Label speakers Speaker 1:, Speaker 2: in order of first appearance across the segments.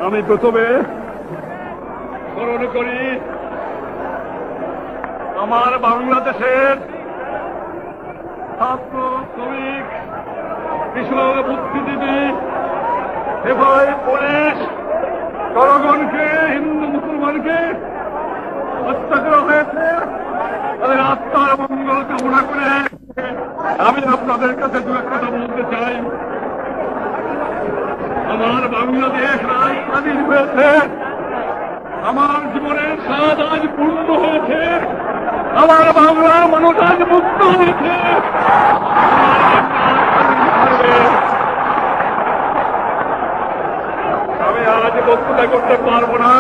Speaker 1: আমি প্রথমে স্মরণ করি আমার বাংলাদেশের ছাত্র, শ্রমিক, কৃষক, বুদ্ধিজীবী, সিপাহী, পুলিশ, জনগণকে, হিন্দু মুসলমানকে হত্যা করা হয়েছে। তাদের আত্মার মঙ্গল কামনা করে আমি আপনাদের কাছে দু এক কথা বলতে চাই। আমার বাংলাদেশ আজ স্বাধীন হয়েছে, আমার জীবনের স্বাদ আজ পূর্ণ হয়েছে, আমার বাংলার মানুষ আজ মুক্ত হয়েছে। আমি আজ বক্তৃতা করতে পারবো না।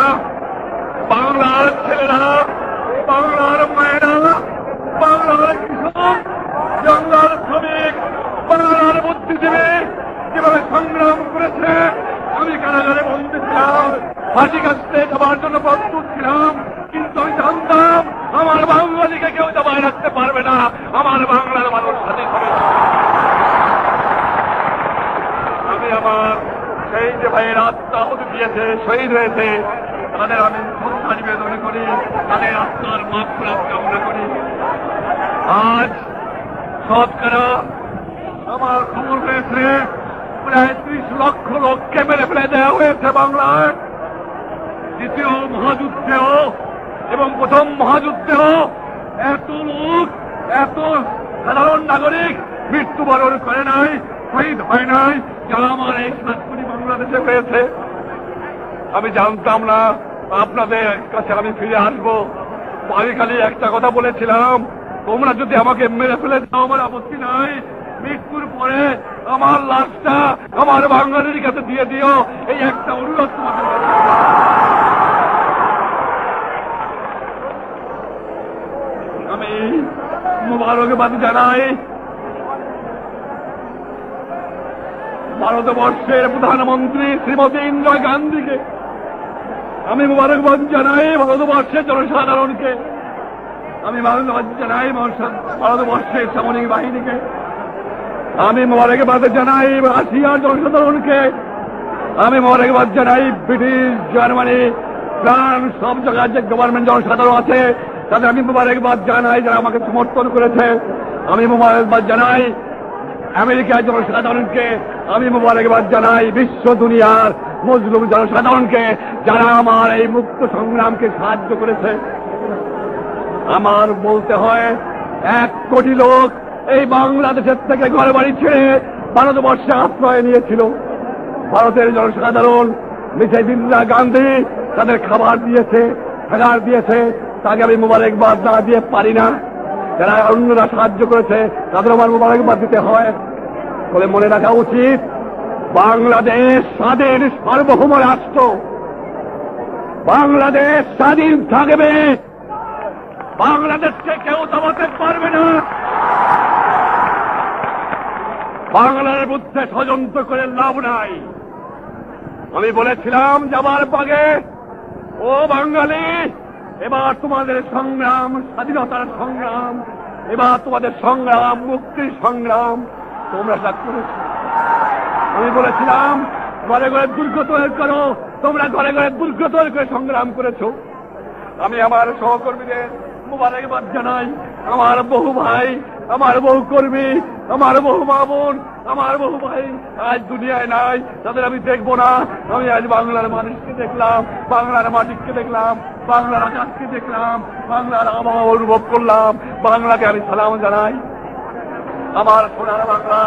Speaker 1: বাংলার ছেলেরা, বাংলার মায়েরা, বাংলার কৃষক, বাংলার শ্রমিক, বাংলার বুদ্ধিজীবী কিভাবে সংগ্রাম করেছে। আমি কারাগারে বন্দী ছিলাম, ফাঁসি কাটতে যাবার জন্য প্রস্তুত ছিলাম, কিন্তু আমি জানতাম আমার বাঙালিকে কেউ দাবায় রাখতে পারবে না। আমার বাংলার মানুষ স্বাধীন হবে। আমি আমার সেই যে ভাইয়ের আত্মা আহুতি দিয়েছে, শহীদ হয়েছে, তাদের আমি শ্রদ্ধা নিবেদন করি, তাদের আত্মার মাগফিরাত কামনা করি। আজ শতকরা আমার খবর হয়েছে প্রায় 30 লক্ষ লোককে মেরে ফেলে দেওয়া হয়েছে বাংলায়। দ্বিতীয় মহাযুদ্ধেও এবং প্রথম মহাযুদ্ধেও এত লোক, এত সাধারণ নাগরিক মৃত্যুবরণ করে নাই, শহীদ হয় নাই, যারা আমার এই 7 কোটি বাংলাদেশে হয়েছে। আমি জানতাম না আপনাদের কাছে আমি ফিরে আসবো। আমি খালি একটা কথা বলেছিলাম, তোমরা যদি আমাকে মেরে ফেলে দাও আমার আপত্তি নাই, মৃত্যুর পরে আমার লাশটা আমার বাঙালির কাছে দিয়ে দিও, এই একটা অনুরোধ তোমাদের। আমি মোবারকবাদ জানাই ভারতবর্ষের প্রধানমন্ত্রী শ্রীমতী ইন্দিরা গান্ধীকে। আমি মোবারকবাদ জানাই ভারতবর্ষের জনসাধারণকে। আমি মোবারকবাদ জানাই ভারতবর্ষের সামরিক বাহিনীকে। আমি মোবারকবাদ জানাই রাশিয়ার জনসাধারণকে। আমি মোবারকবাদ জানাই ব্রিটিশ, জার্মানি, ফ্রান্স, সব জায়গার যে গভর্নমেন্ট জনসাধারণ আছে তাদের আমি মোবারকবাদ জানাই, যারা আমাকে সমর্থন করেছে। আমি মোবারকবাদ জানাই আমেরিকার জনসাধারণকে। আমি মোবারকবাদ জানাই বিশ্ব দুনিয়ার মুসলিম জনসাধারণকে, যারা আমার এই মুক্ত সংগ্রামকে সাহায্য করেছে। আমার বলতে হয় 1 কোটি লোক এই বাংলাদেশের থেকে ঘর বাড়ি ছেড়ে ভারতবর্ষে আশ্রয় নিয়েছিল। ভারতের জনসাধারণ মিসেস ইন্দিরা গান্ধী তাদের খাবার দিয়েছে, থাকার দিয়েছে, তাকে আমি মোবারকবাদ না দিয়ে পারি না। যারা অন্যরা সাহায্য করেছে তাদের আমার মোবারকবাদ দিতে হয়। বলে মনে রাখা উচিত, বাংলাদেশ স্বাধীন সার্বভৌম রাষ্ট্র। বাংলাদেশ স্বাধীন থাকবে, বাংলাদেশকে কেউ দমাতে পারবে না। বাংলার বুদ্ধে ষড়যন্ত্র করে লাভ নাই। আমি বলেছিলাম যাবার পাগে, ও বাঙালি, এবার তোমাদের সংগ্রাম স্বাধীনতার সংগ্রাম, এবার তোমাদের সংগ্রাম মুক্তির সংগ্রাম। তোমরা তা করেছ। আমি বলেছিলাম ঘরে ঘরে দুর্গ তৈরি করো, তোমরা ঘরে ঘরে দুর্গ তৈরি করে সংগ্রাম করেছ। আমি আমার সহকর্মীদের মোবারকবাদ জানাই। আমার বহু ভাই, আমার বহু কর্মী, আমার বহু মা বোন, আমার বহু ভাই আজ দুনিয়ায় নাই, তাদের আমি দেখবো না। আমি আজ বাংলার মানুষকে দেখলাম, বাংলার মাটিকে দেখলাম, বাংলার আকাশকে দেখলাম, বাংলার আবহাওয়া অনুভব করলাম। বাংলাকে আমি সালাম জানাই। আমার সোনার বাংলা,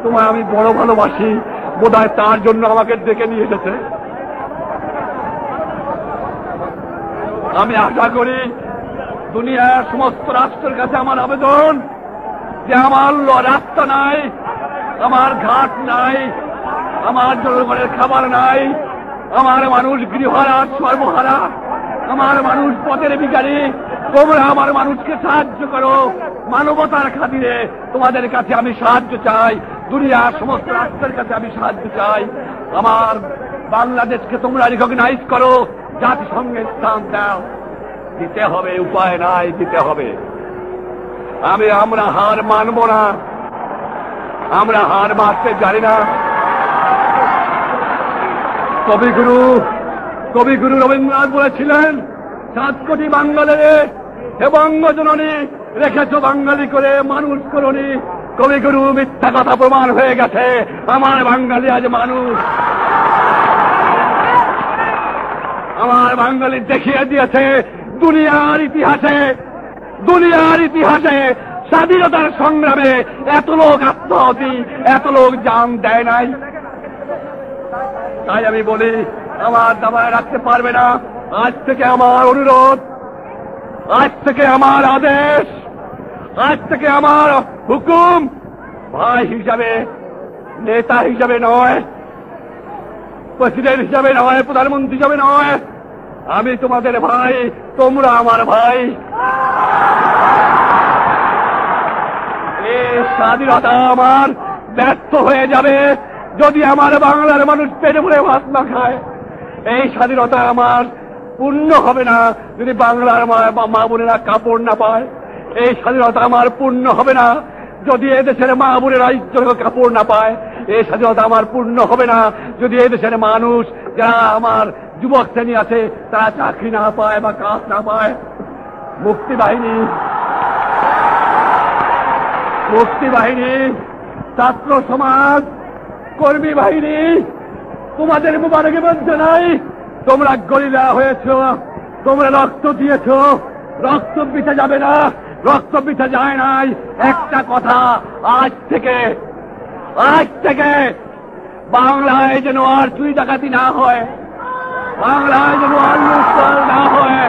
Speaker 1: তোমায় আমি বড় ভালোবাসি, বোধহয় তার জন্য আমাকে ডেকে নিয়ে এসেছে। আমি আশা করি দুনিয়ার সমস্ত রাষ্ট্রের কাছে আমার আবেদন যে আমার রাস্তা নাই, আমার ঘাট নাই, আমার জনগণের খাবার নাই, আমার মানুষ গৃহহারা, সর্বহারা, আমার মানুষ পথের ভিখারি। তোমরা আমার মানুষকে সাহায্য করো। মানবতার খাতিরে তোমাদের কাছে আমি সাহায্য চাই, দুনিয়ার সমস্ত রাষ্ট্রের কাছে আমি সাহায্য চাই। আমার বাংলাদেশকে তোমরা রিকগনাইজ করো, জাতিসংঘে স্থান দাও। দিতে হবে, উপায় নাই, দিতে হবে। আমরা হার মানব না, আমরা হার মানতে জানি না। কবিগুরু রবীন্দ্রনাথ বলেছিলেন, 7 কোটি বাঙালির হে বঙ্গজননী, রেখেছ বাঙালি করে মানুষ করনি। কবিগুরু মিথ্যা কথা প্রমাণ হয়ে গেছে, আমার বাঙালি আজ মানুষ। আমার বাঙালি দেখিয়ে দিয়েছে দুনিয়ার ইতিহাসে স্বাধীনতার সংগ্রামে এত লোক আত্মাহুতি, এত লোক জান দেয় নাই। তাই আমি বলি, আমার দাবায় রাখতে পারবে না। আজ থেকে আমার অনুরোধ, আজ থেকে আমার আদেশ, আজ থেকে আমার হুকুম, ভাই হিসাবে, নেতা হিসাবে নয়, প্রেসিডেন্ট হিসাবে নয়, প্রধানমন্ত্রী হিসাবে নয়, আমি তোমাদের ভাই, তোমরা আমার ভাই। এই স্বাধীনতা আমার ব্যর্থ হয়ে যাবে যদি আমার বাংলার মানুষ পেটে ভরে ভাত না খায়। এই স্বাধীনতা আমার পূর্ণ হবে না যদি বাংলার মা বোনেরা কাপড় না পায়। এই স্বাধীনতা আমার পূর্ণ হবে না যদি এদেশের মা বোনেরা ইজ্জত কাপড় না পায়। এই স্বাধীনতা আমার পূর্ণ হবে না যদি এদেশের মানুষ, যারা আমার যুবক শ্রেণী আছে, তারা চাকরি না পায় বা কাজ না পায়। মুক্তিবাহিনী, ছাত্র সমাজ, কর্মী বাহিনী, তোমাদের মুবারকবাদ জানাই। তোমরা গরিলা হয়েছ, তোমরা রক্ত দিয়েছ, রক্ত বিতে যাবে না, রক্ত বিতে যায় নাই। একটা কথা, আজ থেকে বাংলায় যেন আর চুরি ডাকাতি না হয়, বাংলায় যেন আর লুটপাট না হয়,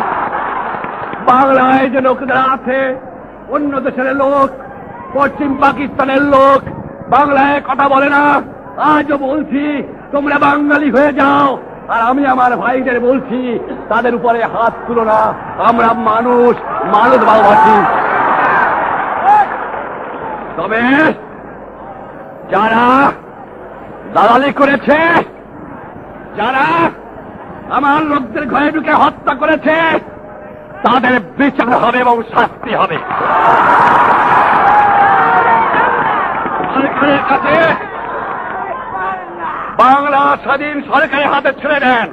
Speaker 1: বাংলায় যেন যারা আছে অন্য দেশের লোক, পশ্চিম পাকিস্তানের লোক বাংলায় কথা বলে না। আজও বলছি, তোমরা বাঙালি হয়ে যাও। আর আমি আমার ভাইদের বলছি, তাদের উপরে হাত তুলো না। আমরা মানুষ ভালোবাসি। তবে যারা দালালি করেছে, যারা আমার লোকদের ঘরে ঢুকে হত্যা করেছে, তাদের বিচার হবে এবং শাস্তি হবে। সরকারের কাছে বাংলা স্বাধীন সরকারের হাতে ছেড়ে দেন,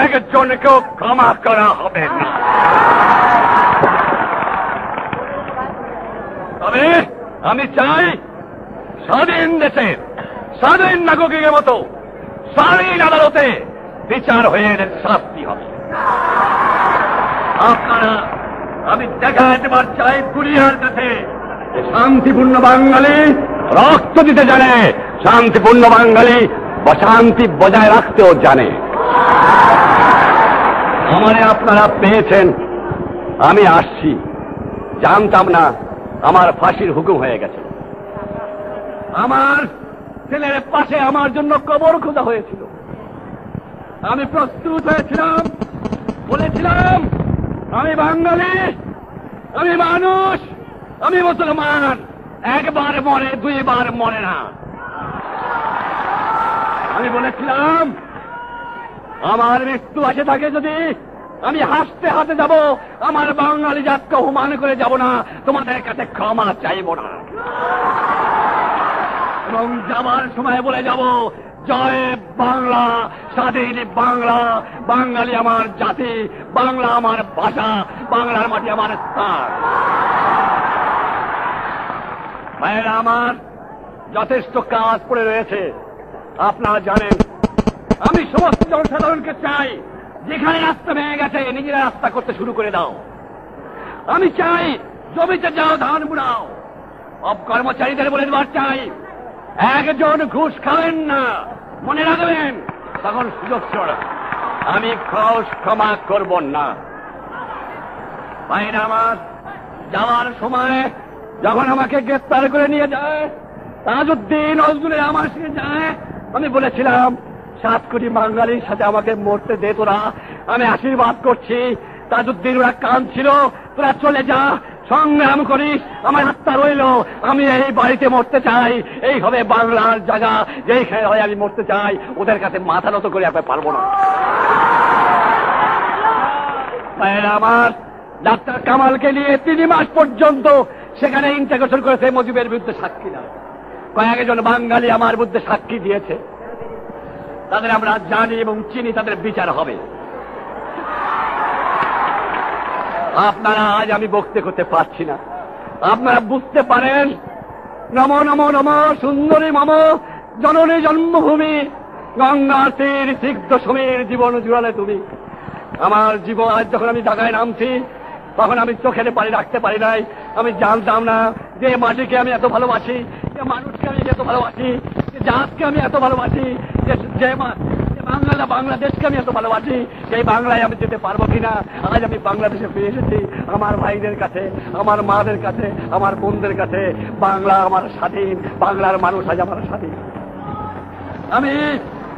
Speaker 1: একজনকেও ক্ষমা করা হবে না। তবে আমি চাই স্বাধীন দেশে স্বাধীন নাগরিকের মতো স্বাধীন আদালতে বিচার হয়ে শাস্তি হবে। আপনারা, আমি দেখাতে চাই দুনিয়ার কাছে, শান্তিপূর্ণ বাঙালি রক্ত দিতে জানে, শান্তিপূর্ণ বাঙালি শান্তি বজায় রাখতেও জানে। আমারে আপনারা পেয়েছেন, আমি আসছি, জানতাম না আমার ফাঁসির হুকুম হয়ে গেছে। আমার ছেলের পাশে আমার জন্য কবর খোঁজা হয়েছিল। আমি প্রস্তুত হয়েছিলাম, বলেছিলাম আমি বাঙালি, আমি মানুষ, আমি মুসলমান, একবার মরে, 2 বার মরে না। আমি বলেছিলাম আমার মৃত্যু আসে থাকে যদি আমি হাসতে হাতে যাব, আমার বাঙালি জাতকে অপমান করে যাব না, তোমাদের কাছে ক্ষমা চাইব না। এবং যাবার সময় বলে যাব, জয় বাংলা, স্বাধীন বাংলা, বাঙালি আমার জাতি, বাংলা আমার ভাষা, বাংলার মাটি আমার স্থান। ভাইয়েরা আমার, যথেষ্ট কাজ পড়ে রয়েছে। আপনারা জানেন, আমি সমস্ত জনসাধারণকে চাই, যেখানে রাস্তা ভেঙে গেছে নিজেরা রাস্তা করতে শুরু করে দাও। আমি চাই জমিতে যাও, ধান বুড়াও। কর্মচারীদের বলে দেওয়ার চাই, একজন ঘুষ খাবেন না, মনে রাখবেন, তখন সুযোগ ছড়া। আমি ক্ষমা করব না। ভাইরা আমার, যাওয়ার সময় যখন আমাকে গ্রেফতার করে নিয়ে যায়, তাজউদ্দিন নজরুলের আমার সঙ্গে যায়, আমি বলেছিলাম 7 কোটি বাঙালির সাথে আমাকে মরতে দে তোরা, আমি আশীর্বাদ করছি। তাজউদ্দিন ওরা কাঁদছিল, তোরা চলে যা, সংগ্রাম করিস, আমার আত্মা রইল, আমি এই বাড়িতে মরতে চাই, এই হবে বাংলার জায়গা, যেইখানে হয় আমি মরতে চাই। ওদের কাছে মাথা নত করে আপনি পারবো না। আমার ডাক্তার কামালকে নিয়ে 3 মাস পর্যন্ত সেখানে ইন্টারোগেশন করেছে মুজিবের বিরুদ্ধে সাক্ষী না। কয়েকজন বাঙালি আমার বিরুদ্ধে সাক্ষী দিয়েছে। তাদের আমরা জানি এবং চিনি, তাদের বিচার হবে। আপনারা আজ আমি বক্তব্য করতে পারছি না, আপনারা বুঝতে পারেন। নম নম নম সুন্দরী মম জননী জন্মভূমি, গঙ্গার তীর সিদ্ধ সমীর জীবন জুড়ালে তুমি। আমার জীবন আজ যখন আমি ঢাকায় নামছি, তখন আমি চোখের পানি রাখতে পারি নাই। আমি জানতাম না যে মাটিকে আমি এত ভালোবাসি, যে মানুষকে আমি এত ভালোবাসি, যে জাতকে আমি এত ভালোবাসি, যে বাংলাদেশকে আমি এত ভালোবাসি। সেই বাংলায় আমি যেতে পারবো কিনা। আজ আমি বাংলাদেশে ফিরে এসেছি, আমার ভাইদের কাছে, আমার মাদের কাছে, আমার বোনদের কাছে। বাংলা আমার স্বাধীন, বাংলার মানুষ আজ আমার স্বাধীন। আমি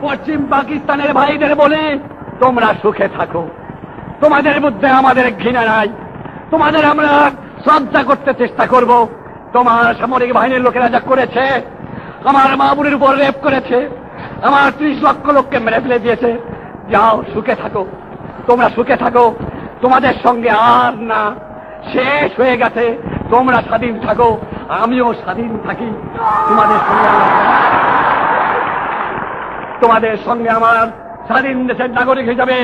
Speaker 1: পশ্চিম পাকিস্তানের ভাইদের বলি, তোমরা সুখে থাকো, তোমাদের মধ্যে আমাদের ঘৃণা নাই, তোমাদের আমরা শ্রদ্ধা করতে চেষ্টা করব। তোমার সামরিক বাহিনীর লোকেরা যা করেছে, আমার মা বোনের উপর রেপ করেছে, আমার 30 লক্ষ লোককে মেরে ফেলে দিয়েছে। যাও সুখে থাকো, তোমরা সুখে থাকো, তোমাদের সঙ্গে আর না, শেষ হয়ে গেছে। তোমরা স্বাধীন থাকো, আমিও স্বাধীন থাকি। তোমাদের সঙ্গে আমার স্বাধীন দেশের নাগরিক হিসাবে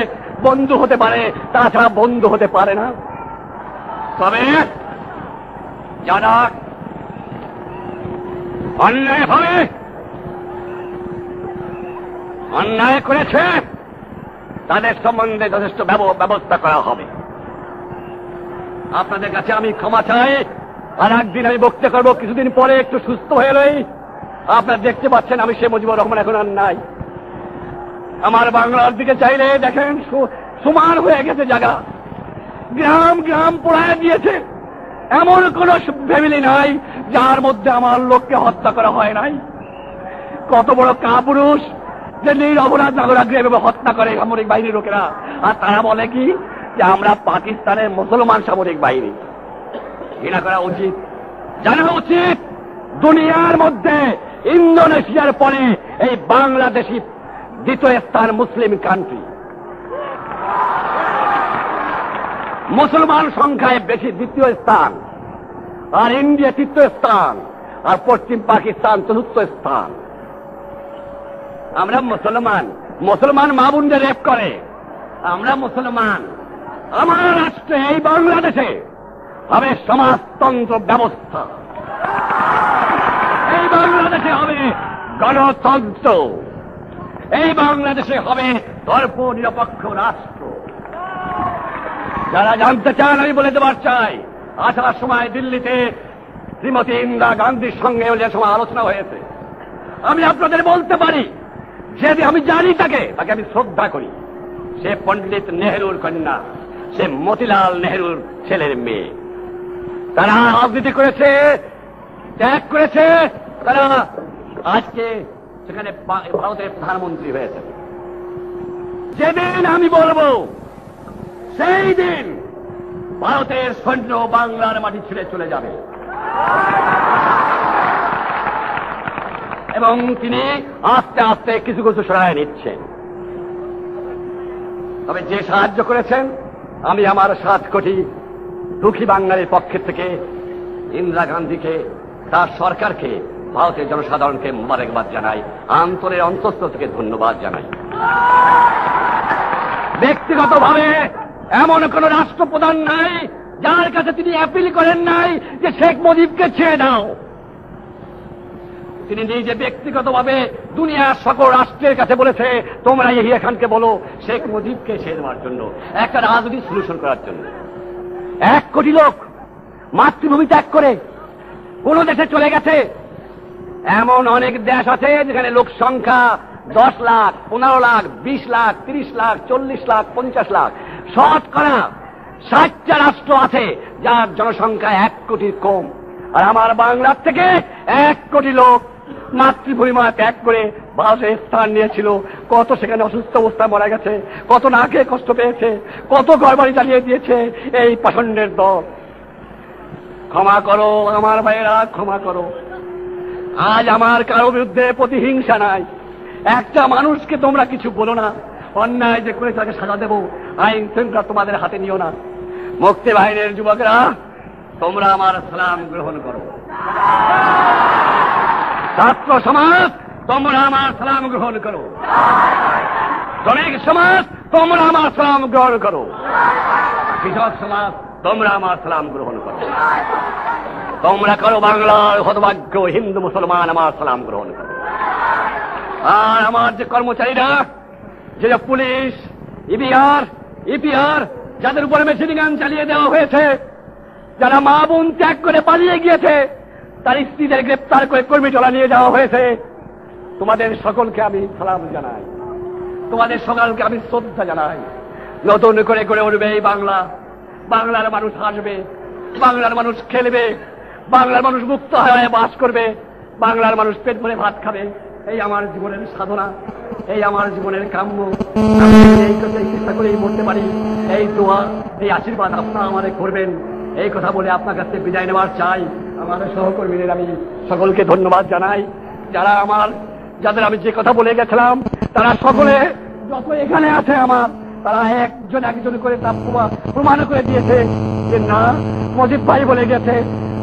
Speaker 1: বন্ধু হতে পারে, তাছাড়া বন্ধু হতে পারে না। তবে যারা অন্যায় করেছে তাদের সম্বন্ধে যথেষ্ট ব্যবস্থা করা হবে। আপনাদের কাছে আমি ক্ষমা চাই। আর একদিন আমি বক্তৃতা করবো, কিছুদিন পরে একটু সুস্থ হয়ে রই। আপনারা দেখতে পাচ্ছেন আমি শেখ মুজিবুর রহমান এখন আর নাই। আমার বাংলার দিকে চাইলে দেখেন সমান হয়ে গেছে জায়গা, গ্রাম গ্রাম পোড়ায় দিয়েছে। এমন কোন ফ্যামিলি নাই যার মধ্যে আমার লোককে হত্যা করা হয় নাই। কত বড় কাপুরুষ যে নিরপরাধ নাগরিককে এভাবে হত্যা করে সামরিক বাহিনীর লোকেরা। আর তারা বলে কি যে আমরা পাকিস্তানের মুসলমান সামরিক বাহিনী। ঘৃণা করা উচিত, জানা উচিত। দুনিয়ার মধ্যে ইন্দোনেশিয়ার পরে এই বাংলাদেশি দ্বিতীয় স্থান মুসলিম কান্ট্রি। মুসলমান সংখ্যায় বেশি দ্বিতীয় স্থান, আর ইন্ডিয়া তৃতীয় স্থান, আর পশ্চিম পাকিস্তান চতুর্থ স্থান। আমরা মুসলমান, মুসলমান মা বোনদের রেপ করে। আমরা মুসলমান। আমার রাষ্ট্রে এই বাংলাদেশে হবে সমাজতন্ত্র ব্যবস্থা, এই বাংলাদেশে হবে গণতন্ত্র, এই বাংলাদেশে হবে ধর্ম নিরপেক্ষ রাষ্ট্র। যারা জানতে চান আমি বলে দেবার চাই, আসার সময় দিল্লিতে শ্রীমতী ইন্দিরা গান্ধীর সঙ্গে যে সময় আলোচনা হয়েছে, আমি আপনাদের বলতে পারি যে আমি জানি তাকে আমি শ্রদ্ধা করি। সে পণ্ডিত নেহরুর কন্যা, সে মতিলাল নেহরুর ছেলের মেয়ে। তারা রাজনীতি করেছে, ত্যাগ করেছে, তারা আজকে সেখানে ভারতের প্রধানমন্ত্রী হয়েছে। যেদিন আমি বলবো সেই দিন ভারতের সৈন্য বাংলার মাটি ছেড়ে চলে যাবে, এবং তিনি আস্তে আস্তে কিছু কিছু সরায় নিচ্ছেন। তবে যে সাহায্য করেছেন, আমি আমার 7 কোটি দুঃখী বাঙালির পক্ষে থেকে ইন্দিরা গান্ধীকে, তার সরকারকে, ভারতের জনসাধারণকে মোবারকবাদ জানাই, অন্তরের অন্তঃস্থল থেকে ধন্যবাদ জানাই। ব্যক্তিগতভাবে এমন কোন রাষ্ট্রপ্রধান নাই যার কাছে তিনি অ্যাপিল করেন নাই যে শেখ মুজিবকে ছেড়ে দাও। তিনি নিজে ব্যক্তিগতভাবে দুনিয়ার সকল রাষ্ট্রের কাছে বলেছে, তোমরা ইয়াহিয়া খানকে বলো শেখ মুজিবকে ছেড়ে দেওয়ার জন্য, একটা রাজনৈতিক সলিউশন করার জন্য। 1 কোটি লোক মাতৃভূমি ত্যাগ করে কোন দেশে চলে গেছে। এমন অনেক দেশ আছে যেখানে লোক সংখ্যা 10 লাখ, 15 লাখ, 20 লাখ, 30 লাখ, 40 লাখ, 50 লাখ। শতকরা 60টা রাষ্ট্র আছে যার জনসংখ্যা 1 কোটির কম। আর আমার বাংলার থেকে 1 কোটি লোক মাতৃভূমি ত্যাগ করে ভারতে স্থান নিয়েছিল। কত সেখানে অসুস্থ অবস্থায় মারা গেছে, কত না খেয়ে কষ্ট পেয়েছে, কত ঘরবাড়ি জ্বালিয়ে দিয়েছে এই পাষণ্ডের দল। ক্ষমা করো আমার ভাইয়েরা, ক্ষমা করো। আজ আমার কারো বিরুদ্ধে প্রতিহিংসা নাই। একটা মানুষকে তোমরা কিছু বলো না, অন্যায় যে করে তাকে সাজা দেবো, আইন শৃঙ্খলা তোমাদের হাতে নিও না। মুক্তি বাহিনীর যুবকেরা, তোমরা আমার সালাম গ্রহণ করো। ছাত্র সমাজ, তোমরা আমার সালাম গ্রহণ করো। শ্রমিক সমাজ তোমরা আমার সালাম গ্রহণ করো। কৃষক সমাজ তোমরা আমার সালাম গ্রহণ করো। তোমরা করো বাংলার হতভাগ্য হিন্দু মুসলমান আমার সালাম গ্রহণ করো। আর আমার যে কর্মচারীরা, যে পুলিশ, ইপিআর যাদের উপরে মেশিন গান চালিয়ে দেওয়া হয়েছে, যারা মা বোন ত্যাগ করে পালিয়ে গিয়েছে, তার স্ত্রীদের গ্রেপ্তার করে কর্মীটোলা নিয়ে যাওয়া হয়েছে, তোমাদের সকলকে আমি সালাম জানাই, তোমাদের সকলকে আমি শ্রদ্ধা জানাই। নতুন করে গড়ে উঠবে এই বাংলা। বাংলার মানুষ হাসবে, বাংলার মানুষ খেলবে, বাংলার মানুষ মুক্ত হয়ে বাস করবে, বাংলার মানুষ পেট ভরে ভাত খাবে। এই আমার জীবনের সাধনা, এই আমার জীবনের কাম্য। এই কথাই চেষ্টা করেই বলতে পারি, এই দোয়া, এই আশীর্বাদ আপনারা আমাদের করবেন, এই কথা বলে আপনার কাছে বিদায় নেওয়ার চাই। আমার সহকর্মীদের আমি সকলকে ধন্যবাদ জানাই। যাদের আমি যে কথা বলে গেছিলাম, তারা সকলে যত এখানে আছে আমার, তারা একজন করে তা প্রমাণ করে দিয়েছে যে না, মজিদ ভাই বলে গেছে,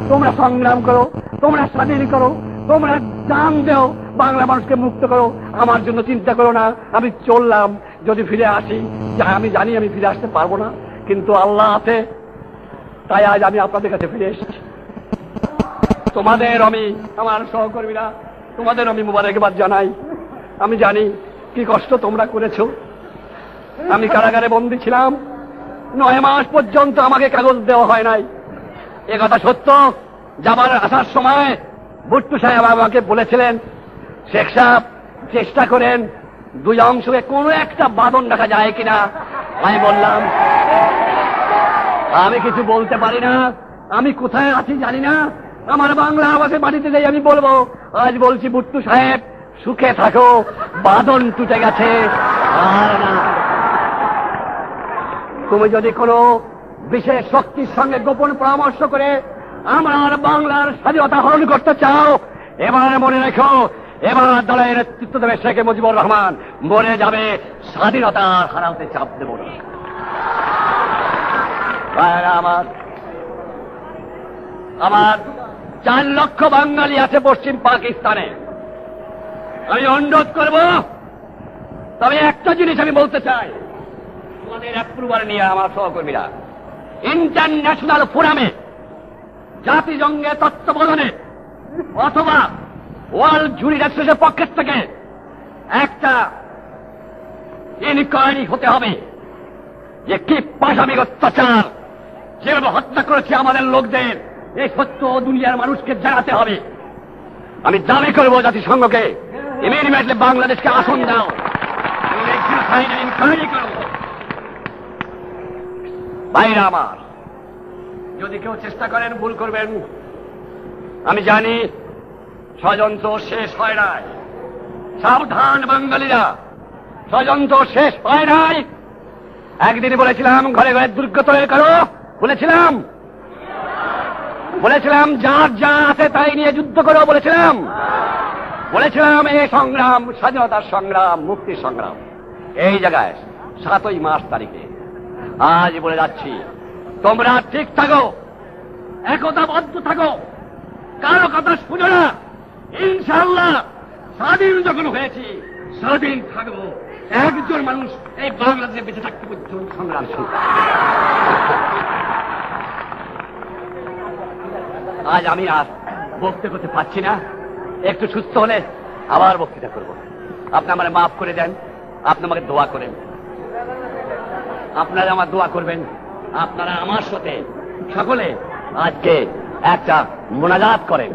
Speaker 1: তোমরা সংগ্রাম করো, তোমরা স্বাধীন করো, তোমরা জান দেও, বাংলা মানুষকে মুক্ত করো, আমার জন্য চিন্তা করো না। আমি চললাম, যদি ফিরে আসি, যা আমি জানি আমি ফিরে আসতে পারবো না, কিন্তু আল্লাহ আছে, তাই আজ আমি আপনাদের কাছে ফিরে এসেছি। তোমাদের আমি, আমার সহকর্মীরা, তোমাদের আমি মুবারকবাদ জানাই। আমি জানি কি কষ্ট তোমরা করেছো। আমি কারাগারে বন্দী ছিলাম, 9 মাস পর্যন্ত আমাকে কাগজ দেওয়া হয় নাই। এ কথা সত্য। যাবার আসার সময় ভুট্টু সাহেব আমাকে বলেছিলেন, শেখ সাহেব চেষ্টা করেন 2 অংশে কোনো একটা বাঁধন রাখা যায় কিনা। আমি বললাম আমি কিছু বলতে পারি না, আমি কোথায় আছি জানি না, আমার বাংলা আবাসে বাড়িতে যাই আমি বলবো। আজ বলছি, ভুট্টু সাহেব সুখে থাকো, বাঁধন টুটে গেছে। আর না, তুমি যদি কোনো বিশেষ শক্তির সঙ্গে গোপন পরামর্শ করে আমার বাংলার স্বাধীনতা হরণ করতে চাও, এবার মনে রেখো, এবার দলের নেতৃত্ব দেবে শেখ মুজিবুর রহমান, মরে যাবে, স্বাধীনতা হারাতে চাপ দেব না। আমার 4 লক্ষ বাঙালি আছে পশ্চিম পাকিস্তানে। আমি অনুরোধ করব, তবে একটা জিনিস আমি বলতে চাই, তোমাদের অ্যাপ্রুভাল নিয়ে আমার সহকর্মীরা ইন্টারন্যাশনাল ফোরামে, জাতিসংঘের তত্ত্বাবধানে অথবা ওয়ার্ল্ড জুরি অ্যাসোসিয়েশনের পক্ষের থেকে একটা ইনকোয়ারি হতে হবে যে কি পাশাবিক অত্যাচার, যেভাবে হত্যা করেছে আমাদের লোকদের, এই সত্য দুনিয়ার মানুষকে জানাতে হবে। আমি দাবি করবো জাতিসংঘকে ইমিডিয়েটলি বাংলাদেশকে আসন দাও, ইনকোয়ারি করো। ভাইরা আমার, যদি কেউ চেষ্টা করেন ভুল করবেন। আমি জানি ষড়যন্ত্র শেষ হয় নাই। সাবধান বাঙালিরা, ষড়যন্ত্র শেষ হয় নাই। একদিন বলেছিলাম ঘরে ঘরে দুর্গ তৈরি করো, বলেছিলাম যার যা আছে তাই নিয়ে যুদ্ধ করো, বলেছিলাম এই সংগ্রাম স্বাধীনতার সংগ্রাম, মুক্তির সংগ্রাম। এই জায়গায় 7ই মার্চ তারিখে আজ বলে যাচ্ছি, তোমরা ঠিক থাকো, একতাবদ্ধ থাকো, কারো কথা শুনো না। ইনশাআল্লাহ স্বাধীন যখন হয়েছি, স্বাধীন থাকবো। একজন মানুষ এই বাংলাদেশে বেঁচে থাকতে পর্যন্ত সংগ্রাম শুরু। আজ আমি আর বক্তৃতা করতে পারছি না, একটু সুস্থ হলে আবার বক্তৃতা করব। আপনি আমাকে মাফ করে দেন, আপনি আমাকে দোয়া করেন, আপনারা আমার দোয়া করবেন। আপনারা আমার সাথে সকলে আজকে একটা মোনাজাত করেন।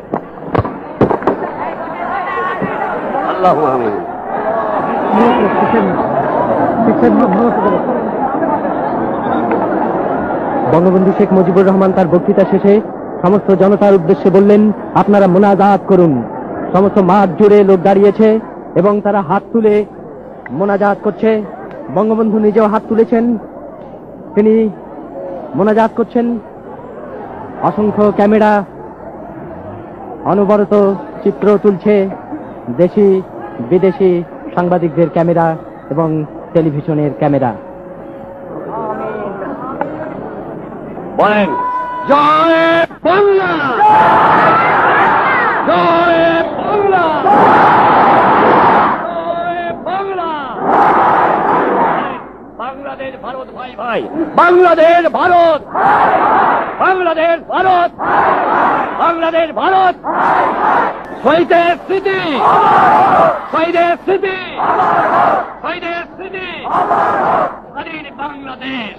Speaker 1: আল্লাহু আমিন।
Speaker 2: বঙ্গবন্ধু শেখ মুজিবুর রহমান তার বক্তৃতা শেষে সমস্ত জনতার উদ্দেশ্যে বললেন, আপনারা মোনাজাত করুন। সমস্ত মাঠ জুড়ে লোক দাঁড়িয়েছে এবং তারা হাত তুলে মোনাজাত করছে। বঙ্গবন্ধু নিজেও হাত তুলেছেন, তিনি মোনাজাত করছেন। অসংখ্য ক্যামেরা অনবরত চিত্র তুলছে, দেশি বিদেশি সাংবাদিকদের ক্যামেরা এবং টেলিভিশনের ক্যামেরা।
Speaker 1: বলেন জয় বাংলা, জয় বাংলা।
Speaker 2: বাংলাদেশ ভারত ভাই ভাই, বাংলাদেশ ভারত, বাংলাদেশ ভারত, বাংলাদেশ ভারত, শহীদের স্মৃতি, শহীদের স্মৃতি, শহীদের স্মৃতি, স্বাধীন বাংলাদেশ।